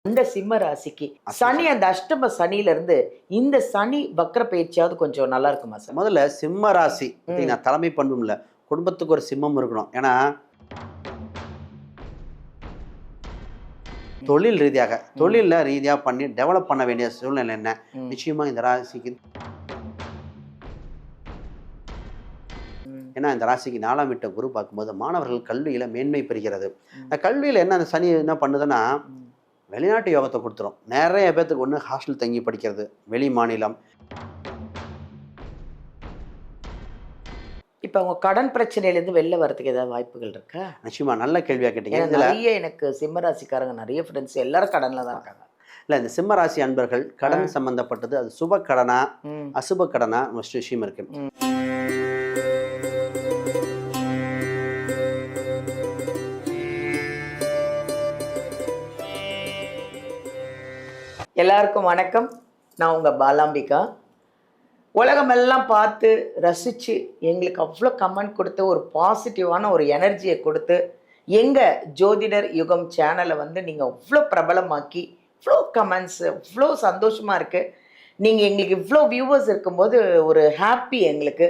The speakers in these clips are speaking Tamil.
அந்த சிம்ம ராசிக்கு சனி அந்த அஷ்டம சனியில இருந்து இந்த சனி வக்ர பயிற்சியாவது கொஞ்சம் நல்லா இருக்குமா சார்? முதல்ல சிம்ம ராசி பார்த்தீங்கன்னா தலைமை பண்பும் இல்லை, குடும்பத்துக்கு ஒரு சிம்மம் இருக்கணும். ஏன்னா தொழில் ரீதியாக பண்ணி டெவலப் பண்ண வேண்டிய சூழ்நிலை என்ன? நிச்சயமா இந்த ராசிக்கு, ஏன்னா இந்த ராசிக்கு 4ஆம் வீட்டை குரு பார்க்கும்போது மாணவர்கள் கல்வியில மேன்மை பெறுகிறது. அந்த கல்வியில என்ன அந்த சனி என்ன பண்ணுதுன்னா வெளிநாட்டு யோகத்தை கொடுத்துரும். நிறைய பேர்த்துக்கு ஒன்று ஹாஸ்டல் தங்கி படிக்கிறது, வெளி மாநிலம். இப்ப அவங்க கடன் பிரச்சனையிலேருந்து வெளில வரதுக்கு ஏதாவது வாய்ப்புகள் இருக்கா? நிச்சயமா நல்ல கேள்வியா கேட்டீங்க. நிறைய எனக்கு சிம்ம ராசிக்காரங்க நிறைய ஃப்ரெண்ட்ஸ் எல்லாரும் கடன்ல தான் இருக்காங்க. இல்லை, இந்த சிம்ம ராசி அன்பர்கள் கடன் சம்பந்தப்பட்டது அது சுப கடனா அசுப கடனா விஷயம் இருக்கு. எல்லாருக்கும் வணக்கம். நான் உங்கள் பாலாம்பிகா. உலகமெல்லாம் பார்த்து ரசித்து எங்களுக்கு அவ்வளோ கமெண்ட் கொடுத்து ஒரு பாசிட்டிவான ஒரு எனர்ஜியை கொடுத்து எங்கள் ஜோதிடர் யுகம் சேனலை வந்து நீங்கள் அவ்வளோ பிரபலமாக்கி இவ்வளோ கமெண்ட்ஸு இவ்வளோ சந்தோஷமாக இருக்குது. நீங்கள் எங்களுக்கு இவ்வளோ வியூவர்ஸ் இருக்கும்போது ஒரு ஹாப்பி எங்களுக்கு.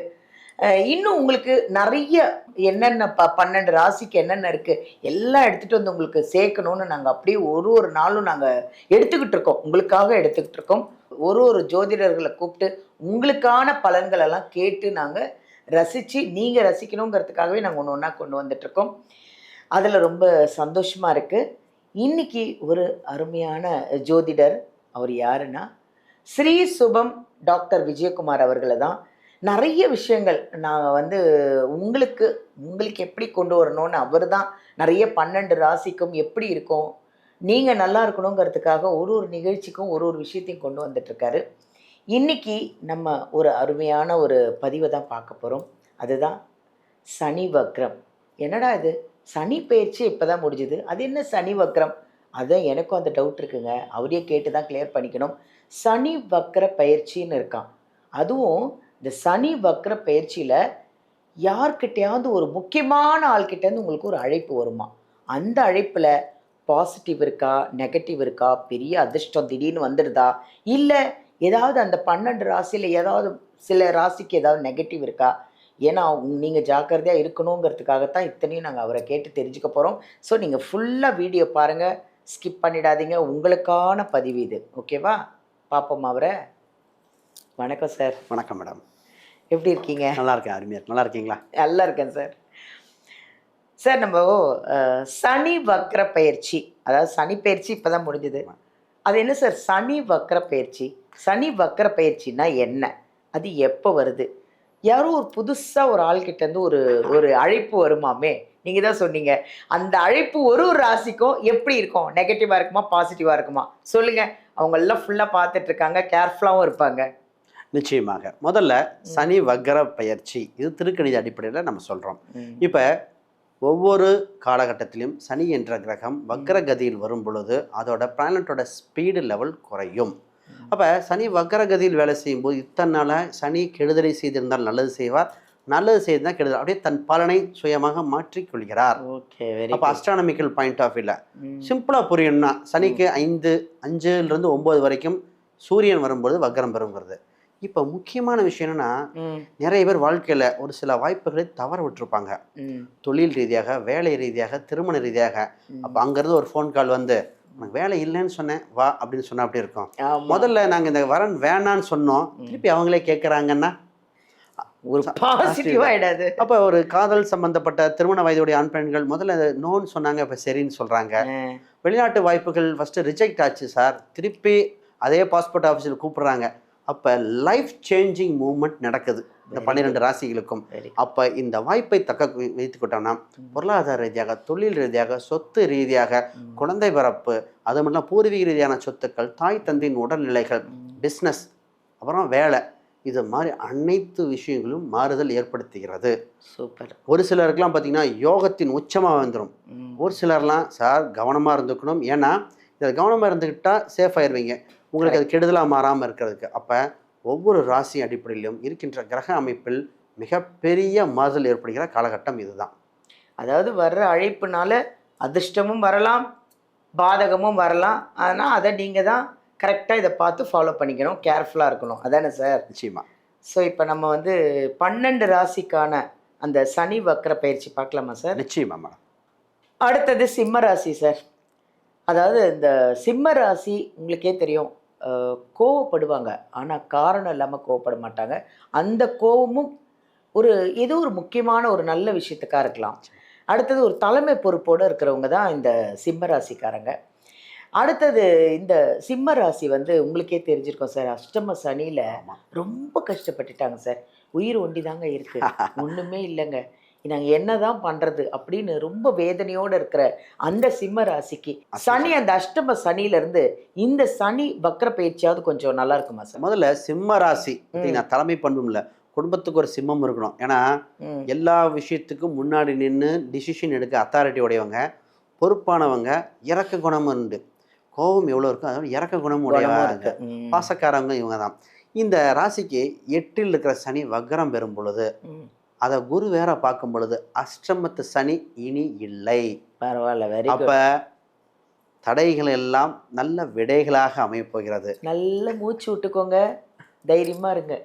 இன்னும் உங்களுக்கு நிறைய என்னென்ன 12 ராசிக்கு என்னென்ன இருக்குது எல்லாம் எடுத்துகிட்டு வந்து உங்களுக்கு சேர்க்கணுன்னு நாங்கள் அப்படியே ஒரு நாளும் நாங்கள் எடுத்துக்கிட்டு இருக்கோம், உங்களுக்காக எடுத்துக்கிட்டு இருக்கோம். ஒரு ஜோதிடர்களை கூப்பிட்டு உங்களுக்கான பலன்கள் எல்லாம் கேட்டு நாங்கள் ரசித்து நீங்கள் ரசிக்கணுங்கிறதுக்காகவே நாங்கள் ஒன்று ஒன்றா கொண்டு வந்துட்ருக்கோம். அதில் ரொம்ப சந்தோஷமாக இருக்குது. இன்றைக்கி ஒரு அருமையான ஜோதிடர். அவர் யாருன்னா ஸ்ரீ சுபம் டாக்டர் விஜயகுமார் அவர்களை தான் நிறைய விஷயங்கள் நாங்கள் வந்து உங்களுக்கு எப்படி கொண்டு வரணும்னு அவர் தான் நிறைய 12 ராசிக்கும் எப்படி இருக்கும், நீங்கள் நல்லா இருக்கணுங்கிறதுக்காக ஒரு நிகழ்ச்சிக்கும் ஒரு விஷயத்தையும் கொண்டு வந்துட்டுருக்காரு. இன்றைக்கி நம்ம ஒரு அருமையான ஒரு பதிவை தான் பார்க்க போகிறோம். அதுதான் சனி வக்ரம். என்னடா இது சனி பயிற்சி இப்போ தான் முடிஞ்சுது, அது என்ன சனி வக்ரம்? அதுதான் எனக்கும் அந்த டவுட் இருக்குங்க. அவரே கேட்டு தான் கிளியர் பண்ணிக்கணும். சனி வக்ர பயிற்சின்னு இருக்கான். அதுவும் இந்த சனி வக்ர பயிற்சியில் யார்கிட்டையாவது ஒரு முக்கியமான ஆள்கிட்டேருந்து உங்களுக்கு ஒரு அழைப்பு வருமா? அந்த அழைப்பில் பாசிட்டிவ் இருக்கா, நெகட்டிவ் இருக்கா, பெரிய அதிர்ஷ்டம் திடீர்னு வந்துடுதா, இல்லை ஏதாவது அந்த 12 ராசியில் ஏதாவது சில ராசிக்கு ஏதாவது நெகட்டிவ் இருக்கா? ஏன்னா நீங்கள் ஜாக்கிரதையாக இருக்கணுங்கிறதுக்காகத்தான் இத்தனையும் நாங்கள் அவரை கேட்டு தெரிஞ்சுக்க போகிறோம். ஸோ நீங்கள் ஃபுல்லாக வீடியோ பாருங்கள், ஸ்கிப் பண்ணிடாதீங்க. உங்களுக்கான பதிவு இது. ஓகேவா? பார்ப்போம் அவரை. வணக்கம் சார். வணக்கம் மேடம். எப்படி இருக்கீங்க? நல்லா இருக்கேன். அருமையாக. நல்லா இருக்கீங்களா? நல்லா இருக்கேன் சார். சார் நம்ம சனி வக்ர பயிற்சி, அதாவது சனி பயிற்சி இப்போ தான் முடிஞ்சுது. அது என்ன சார் சனி வக்ர பயிற்சி? சனி வக்ர பயிற்சின்னா என்ன? அது எப்போ வருது? யாரும் ஒரு புதுசாக ஒரு ஆள்கிட்டேருந்து ஒரு அழைப்பு வருமாமே. நீங்கள் தான் சொன்னீங்க. அந்த அழைப்பு ஒரு ராசிக்கும் எப்படி இருக்கும்? நெகட்டிவாக இருக்குமா, பாசிட்டிவாக இருக்குமா? சொல்லுங்கள். அவங்கெல்லாம் ஃபுல்லாக பார்த்துட்ருக்காங்க, கேர்ஃபுல்லாகவும் இருப்பாங்க. நிச்சயமாக. முதல்ல சனி வக்ர பயிற்சி இது திருக்கணித அடிப்படையில் நம்ம சொல்கிறோம். இப்போ ஒவ்வொரு காலகட்டத்திலும் சனி என்ற கிரகம் வக்ரகதியில் வரும் பொழுது அதோட பிளானட்டோட ஸ்பீடு லெவல் குறையும். அப்போ சனி வக்ரகதியில் வேலை செய்யும்போது இத்தனை நாளாக சனி கெடுதலை செய்திருந்தால் நல்லது செய்வார், நல்லது செய்திருந்தால் கெடுதல், அப்படியே தன் பலனை சுயமாக மாற்றிக்கொள்கிறார். அப்போ அஸ்ட்ரானமிக்கல் பாயிண்ட் ஆஃப் வியூவில் சிம்பிளாக புரியணும்னா சனிக்கு 5லிருந்து 9 வரைக்கும் சூரியன் வரும்போது வக்ரம் பெறுங்கிறது. இப்போ முக்கியமான விஷயம் என்னன்னா நிறைய பேர் வாழ்க்கையில் ஒரு சில வாய்ப்புகளை தவற விட்டுருப்பாங்க. தொழில் ரீதியாக, வேலை ரீதியாக, திருமண ரீதியாக. அப்போ அங்கேருந்து ஒரு ஃபோன் கால் வந்து உனக்கு வேலை இல்லைன்னு சொன்னேன் வா அப்படின்னு சொன்னால் அப்படி இருக்கும். முதல்ல நாங்கள் இந்த வரன் வேணான்னு சொன்னோம், திருப்பி அவங்களே கேட்குறாங்கன்னா ஒரு பாசிட்டிவாக ஆகிடாது. அப்போ ஒரு காதல் சம்பந்தப்பட்ட திருமண வயதுடைய ஆண் பெண்கள் முதல்ல நோன்னு சொன்னாங்க, இப்போ சரின்னு சொல்கிறாங்க. வெளிநாட்டு வாய்ப்புகள் ஃபஸ்ட்டு ரிஜெக்ட் ஆச்சு சார், திருப்பி அதே பாஸ்போர்ட் ஆஃபீஸில் கூப்பிட்றாங்க. அப்போ லைஃப் சேஞ்சிங் மூவ்மெண்ட் நடக்குது இந்த 12 ராசிகளுக்கும். அப்போ இந்த வாய்ப்பை தக்க வைத்துக்கிட்டோம்னா பொருளாதார ரீதியாக, தொழில் ரீதியாக, சொத்து ரீதியாக, குழந்தை பிறப்பு, அது மட்டும் பூர்வீக ரீதியான சொத்துக்கள், தாய் தந்தையின் உடல்நிலைகள், பிஸ்னஸ், அப்புறம் வேலை, இது மாதிரி அனைத்து விஷயங்களும் மாறுதல் ஏற்படுத்துகிறது. சூப்பர். ஒரு சிலருக்குலாம் பார்த்திங்கன்னா யோகத்தின் உச்சமாக வந்துடும். ஒரு சிலர்லாம் சார் கவனமாக இருந்துக்கணும், ஏன்னா இதை கவனமாக இருந்துக்கிட்டால் சேஃப் ஆயிடுவீங்க, உங்களுக்கு அது கெடுதலாக மாறாமல் இருக்கிறதுக்கு. அப்போ ஒவ்வொரு ராசி அடிப்படையிலும் இருக்கின்ற கிரக அமைப்பில் மிகப்பெரிய மாறுதல் ஏற்படுகிற காலகட்டம் இதுதான். அதாவது வர்ற அழைப்புனால அதிர்ஷ்டமும் வரலாம், பாதகமும் வரலாம். ஆனால் அதை நீங்கள் தான் கரெக்டாக இதை பார்த்து ஃபாலோ பண்ணிக்கணும், கேர்ஃபுல்லாக இருக்கணும். அதானே சார்? நிச்சயமா. ஸோ இப்போ நம்ம வந்து 12 ராசிக்கான அந்த சனி வக்ர பயிற்சி பார்க்கலாமா சார்? நிச்சயமா மேடம். அடுத்தது சிம்ம ராசி சார். அதாவது இந்த சிம்ம ராசி உங்களுக்கே தெரியும், கோவப்படுவாங்க. ஆனால் காரணம் இல்லாமல் கோவப்பட மாட்டாங்க. அந்த கோவமும் ஏதோ ஒரு முக்கியமான ஒரு நல்ல விஷயத்துக்காக இருக்கலாம். அடுத்தது ஒரு தலைமை பொறுப்போடு இருக்கிறவங்க தான் இந்த சிம்ம ராசிக்காரங்க. அடுத்தது இந்த சிம்ம ராசி வந்து உங்களுக்கே தெரிஞ்சிருக்கோம் சார், அஷ்டம சனியில் ரொம்ப கஷ்டப்பட்டுட்டாங்க சார். உயிர் ஒண்டி தாங்க இருக்கு, ஒன்றுமே இல்லைங்க, நாங்கள் என்னதான் பண்றது அப்படின்னு ரொம்ப வேதனையோடு இருக்கிற அந்த சிம்ம ராசிக்கு சனி, அந்த அஷ்டம சனியிலிருந்து இந்த சனி வக்ர பயிற்சியாவது கொஞ்சம் நல்லா இருக்குமா சார்? முதல்ல சிம்ம ராசி நான் தலைமை பண்பும்ல குடும்பத்துக்கு ஒரு சிம்மம் இருக்கணும். ஏன்னா எல்லா விஷயத்துக்கும் முன்னாடி நின்று டிசிஷன் எடுக்க அத்தாரிட்டி உடையவங்க, பொறுப்பானவங்க, இறக்க குணம் உண்டு. கோபம் எவ்வளோ இருக்கும், அதோட இறக்க குணம் உடையவங்க, பாசக்காரவங்க இவங்க தான். இந்த ராசிக்கு 8ல் இருக்கிற சனி வக்ரம் பெறும் பொழுது, அதை குரு வேற பார்க்கும் பொழுது அஷ்டமத்து சனி இனி இல்லை. பரவாயில்ல, வெரி குட். அப்ப தடைகள் எல்லாம் நல்ல விடைகளாக அமையப் போகிறது. நல்ல மூச்சு விட்டுக்கோங்க, தைரியமா இருங்க.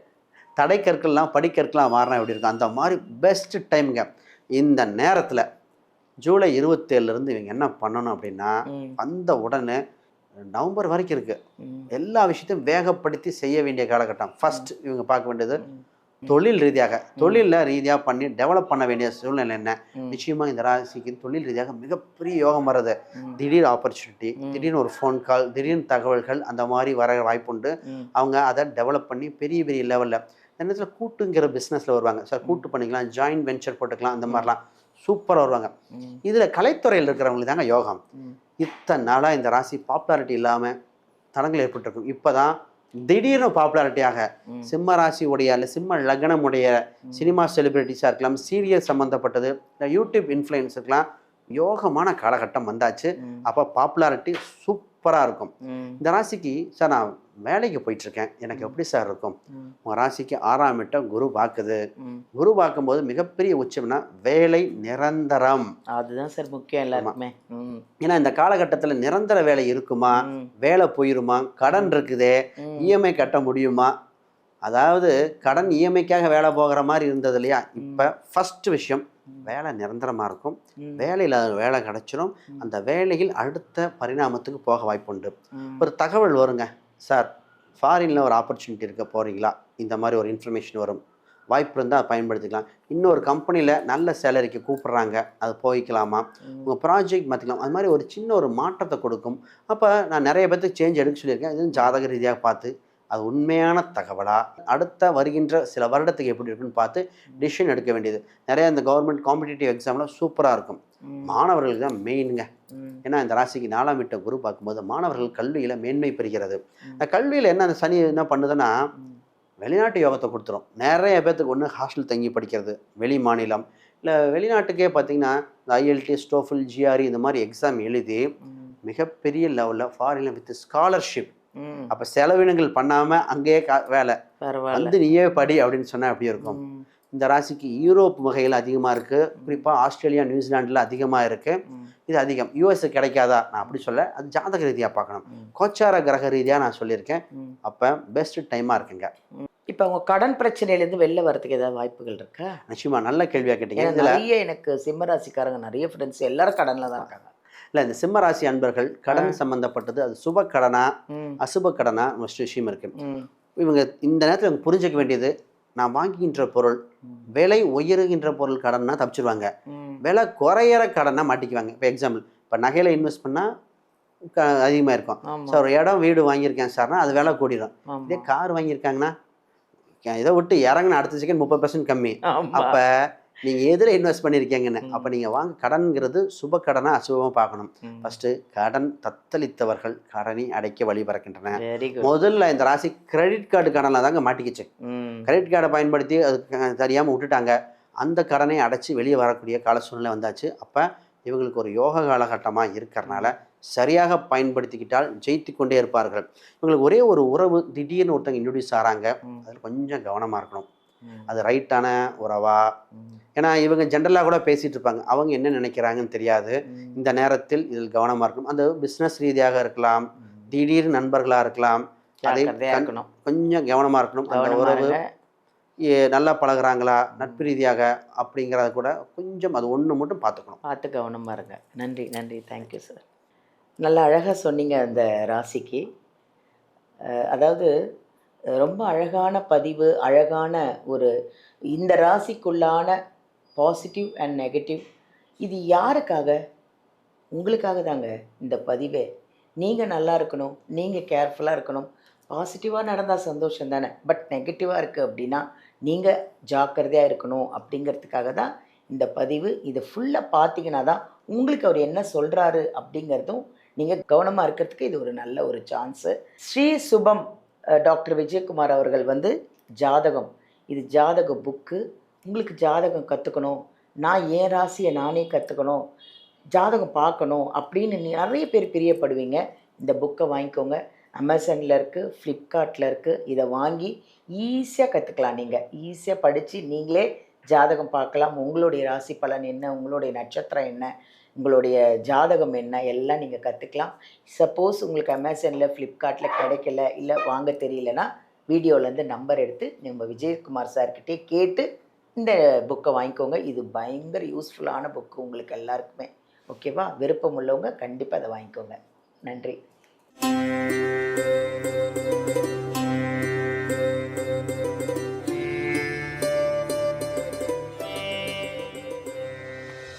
தடை கற்கள்லாம் படிக்கற்கெல்லாம் மாறினா எப்படி இருக்கும், அந்த மாதிரி பெஸ்ட் டைமுங்க. இந்த நேரத்தில் ஜூலை 27லேருந்து இவங்க என்ன பண்ணணும் அப்படின்னா, அந்த உடனே நவம்பர் வரைக்கும் இருக்கு, எல்லா விஷயத்தையும் வேகப்படுத்தி செய்ய வேண்டிய காலகட்டம். ஃபர்ஸ்ட் இவங்க பார்க்க வேண்டியது தொழில் ரீதியாக, பண்ணி டெவலப் பண்ண வேண்டிய சூழ்நிலை என்ன. நிச்சயமா இந்த ராசிக்கு தொழில் ரீதியாக மிகப்பெரிய யோகம் வர்றது. திடீர் ஆப்பர்ச்சுனிட்டி, திடீர்னு ஒரு ஃபோன் கால், திடீர்னு தகவல்கள் அந்த மாதிரி வர வாய்ப்புண்டு. அவங்க அதை டெவலப் பண்ணி பெரிய பெரிய லெவலில் இந்த நேரத்தில் கூட்டுங்கிற பிஸ்னஸில் வருவாங்க சார். கூட்டு பண்ணிக்கலாம், ஜாயின்ட் வெஞ்சர் போட்டுக்கலாம், அந்த மாதிரிலாம் சூப்பராக வருவாங்க. இதில் கலைத்துறையில் இருக்கிறவங்களுக்கு தாங்க யோகம். இத்தனை நாளாக இந்த ராசி பாப்புலாரிட்டி இல்லாமல் தடங்கள் ஏற்பட்டிருக்கும். இப்போ தான் திடீர்னு பாப்புலாரிட்டியாக சிம்ம ராசி உடைய இல்லை சிம்ம லக்னமுடைய சினிமா செலிபிரிட்டிஸாக இருக்கலாம், சீரியல் சம்மந்தப்பட்டது, இல்லை யூடியூப் இன்ஃப்ளூயன்ஸுக்கெலாம் யோகமான காலகட்டம் வந்தாச்சு. அப்போ பாப்புலாரிட்டி சூப்பராக இருக்கும். இந்த ராசிக்கு சார் நான் வேலைக்கு போயிட்டுருக்கேன், எனக்கு எப்படி சார் இருக்கும்? உங்கள் ராசிக்கு 6ஆம் இடம் குரு பார்க்குது. குரு பார்க்கும்போது மிகப்பெரிய உச்சம்னா வேலை நிரந்தரம். அதுதான் சார் முக்கியம் எல்லாருக்குமே. ஏன்னா இந்த காலகட்டத்தில் நிரந்தர வேலை இருக்குமா, வேலை போயிருமா, கடன் இருக்குதே, இஎம்ஐ கட்ட முடியுமா? அதாவது கடன் இஎம்ஐக்காக வேலை போகிற மாதிரி இருந்தது இல்லையா? இப்போ ஃபர்ஸ்ட் விஷயம் வேலை நிரந்தரமாக இருக்கும். வேலையில் வேலை கிடச்சிரும். அந்த வேலையில் அடுத்த பரிணாமத்துக்கு போக வாய்ப்புண்டு. ஒரு தகவல் வருங்க, சார் ஃபாரினில் ஒரு ஆப்பர்ச்சுனிட்டி இருக்க போகிறீங்களா, இந்த மாதிரி ஒரு இன்ஃபர்மேஷன் வரும், வாய்ப்பு இருந்தால் பயன்படுத்திக்கலாம். இன்னொரு கம்பெனியில் நல்ல சேலரிக்கு கூப்பிட்றாங்க, அது போய்க்கலாமா, உங்கள் ப்ராஜெக்ட் மாற்றிக்கலாம். அது மாதிரி ஒரு சின்ன ஒரு மாற்றத்தை கொடுக்கும். அப்போ நான் நிறைய பேர்த்துக்கு சேஞ்ச் எடுக்க சொல்லியிருக்கேன். இது ஜாதக ரீதியாக பார்த்து அது உண்மையான தகவலா, அடுத்த வருகின்ற சில வருடத்துக்கு எப்படி இருக்குன்னு பார்த்து டிசிஷன் எடுக்க வேண்டியது. நிறைய இந்த கவர்மெண்ட் காம்படிட்டிவ் எக்ஸாம்லாம் சூப்பராக இருக்கும். மாணவர்களுக்கு தான் மெயினுங்க. ஏன்னா இந்த ராசிக்கு 4ஆம் வீட்டை குரு பார்க்கும்போது மாணவர்கள் கல்வியில் மேன்மை பெறுகிறது. கல்வியில் என்ன அந்த சனி என்ன பண்ணுதுன்னா வெளிநாட்டு யோகத்தை கொடுத்துரும். நிறைய பேர்த்துக்கு ஒன்று ஹாஸ்டல் தங்கி படிக்கிறது, வெளி மாநிலம் இல்லை வெளிநாட்டுக்கே பார்த்தீங்கன்னா இந்த ஐஎல்டிஎஸ், டோஃபல், ஜிஆர்இ இந்த மாதிரி எக்ஸாம் எழுதி மிகப்பெரிய லெவலில் ஃபாரினில் வித் ஸ்காலர்ஷிப். அப்போ செலவினங்கள் பண்ணாமல் அங்கேயே வேலை வந்து நீயே படி அப்படின்னு சொன்னால் எப்படி இருக்கும்? இந்த ராசிக்கு யூரோப் வகையில் அதிகமாக இருக்குது, குறிப்பாக ஆஸ்திரேலியா, நியூசிலாண்டில் அதிகமாக இருக்குது. இது அதிகம். யூஎஸ் கிடைக்காதா? நான் அப்படி சொல்ல, அது ஜாதக ரீதியாக பார்க்கணும். கோச்சார கிரக ரீதியாக நான் சொல்லியிருக்கேன். அப்போ பெஸ்ட் டைமாக இருக்குங்க. இப்போ அவங்க கடன் பிரச்சனையிலேருந்து வெளில வரதுக்கு ஏதாவது வாய்ப்புகள் இருக்கா? நிச்சயமா நல்ல கேள்வியாக கேட்டீங்க. நிறைய எனக்கு சிம்ம ராசிக்காரங்க நிறைய ஃப்ரெண்ட்ஸ் எல்லாரும் கடனில் தான் இருக்காங்க. இல்லை, இந்த சிம்ம ராசி அன்பர்கள் கடன் சம்மந்தப்பட்டது அது சுப கடனா அசுப கடனா விஷயம் இருக்கு. இவங்க இந்த நேரத்தில் இவங்க புரிஞ்சிக்க வேண்டியது, நான் வாங்குகின்ற பொருள் விலை உயருகின்ற பொருள் கடன்னா தப்பிச்சிருவாங்க, விலை குறையிற கடனா மாட்டிக்குவாங்க. இப்போ எக்ஸாம்பிள், இப்போ நகையில் இன்வெஸ்ட் பண்ணால் அதிகமாக இருக்கும். ஸோ ஒரு இடம் வீடு வாங்கியிருக்கேன் சார்னா அது விலை கூடிடும். இதே கார் வாங்கியிருக்காங்கன்னா இதை விட்டு இறங்கின அடுத்த செகண்ட் 30% கம்மி. அப்போ நீங்கள் எதில் இன்வெஸ்ட் பண்ணியிருக்கீங்கன்னு. அப்போ நீங்கள் வாங்க கடன்கிறது சுப கடனா அசுபமாக பார்க்கணும். ஃபஸ்ட்டு கடன் தத்தளித்தவர்கள் கடனை அடைக்க வழி பிறக்கின்றன. முதல்ல இந்த ராசி கிரெடிட் கார்டு கடனில் தாங்க மாட்டிக்கிச்சு. கிரெடிட் கார்டை பயன்படுத்தி அது தெரியாமல் விட்டுட்டாங்க. அந்த கடனை அடைச்சி வெளியே வரக்கூடிய கால சூழ்நிலை வந்தாச்சு. அப்போ இவங்களுக்கு ஒரு யோக காலகட்டமாக இருக்கிறனால சரியாக பயன்படுத்திக்கிட்டால் ஜெயித்து கொண்டே இருப்பார்கள். இவங்களுக்கு ஒரே ஒரு உறவு திடீர்னு ஒருத்தங்க இன்ட்ரடியூஸ் ஆகிறாங்க, அதில் கொஞ்சம் கவனமாக இருக்கணும். அது ரைட்டான உறவா? ஏன்னா இவங்க ஜென்ரலாக கூட பேசிகிட்டு இருப்பாங்க, அவங்க என்ன நினைக்கிறாங்கன்னு தெரியாது. இந்த நேரத்தில் இதில் கவனமாக இருக்கணும். அந்த பிஸ்னஸ் ரீதியாக இருக்கலாம், திடீர் நண்பர்களாக இருக்கலாம், அதை கொஞ்சம் கவனமாக இருக்கணும். அந்த உறவு நல்லா பழகுறாங்களா, நட்பு ரீதியாக அப்படிங்கிறத கூட கொஞ்சம் அது ஒன்று மட்டும் பார்த்து கவனமாக இருங்க. நன்றி நன்றி, தேங்க்யூ சார். நல்லா அழகாக சொன்னீங்க அந்த ராசிக்கு. அதாவது ரொம்ப அழகான பதிவு, அழகான ஒரு இந்த ராசிக்குள்ளான பாசிட்டிவ் அண்ட் நெகட்டிவ். இது யாருக்காக? உங்களுக்காக தாங்க இந்த பதிவே. நீங்கள் நல்லா இருக்கணும், நீங்கள் கேர்ஃபுல்லாக இருக்கணும். பாசிட்டிவாக நடந்தால் சந்தோஷம் தானே, பட் நெகட்டிவாக இருக்குது அப்படின்னா நீங்கள் ஜாக்கிரதையாக இருக்கணும் அப்படிங்கிறதுக்காக தான் இந்த பதிவு. இது ஃபுல்லாக பார்த்தீங்கன்னா தான் உங்களுக்கு அவர் என்ன சொல்கிறாரு அப்படிங்கிறதும் நீங்கள் கவனமாக இருக்கிறதுக்கு இது ஒரு நல்ல ஒரு சான்ஸு. ஸ்ரீ சுபம் டாக்டர் விஜயகுமார் அவர்கள் ஜாதகம், இது ஜாதக புக்கு. உங்களுக்கு ஜாதகம் கற்றுக்கணும், நான் என் ராசியை நானே கற்றுக்கணும், ஜாதகம் பார்க்கணும் அப்படின்னு நிறைய பேர் பிரியப்படுவீங்க. இந்த புக்கை வாங்கிக்கோங்க. அமேசானில் இருக்குது, ஃப்ளிப்கார்ட்டில் இருக்குது. இதை வாங்கி ஈஸியாக கற்றுக்கலாம். நீங்கள் ஈஸியாக படித்து நீங்களே ஜாதகம் பார்க்கலாம். உங்களுடைய ராசி பலன் என்ன, உங்களுடைய நட்சத்திரம் என்ன, உங்களுடைய ஜாதகம் என்ன, எல்லாம் நீங்கள் கற்றுக்கலாம். சப்போஸ் உங்களுக்கு அமேசானில் ஃப்ளிப்கார்ட்டில் கிடைக்கல, இல்லை வாங்க தெரியலனா வீடியோலேருந்து நம்பர் எடுத்து நம்ம விஜயகுமார் சார்கிட்டே கேட்டு இந்த புக்கை வாங்கிக்கோங்க. இது பயங்கர யூஸ்ஃபுல்லான புக்கு உங்களுக்கு எல்லாருக்குமே. ஓகேவா? விருப்பம் உள்ளவங்க கண்டிப்பாக அதை வாங்கிக்கோங்க. நன்றி.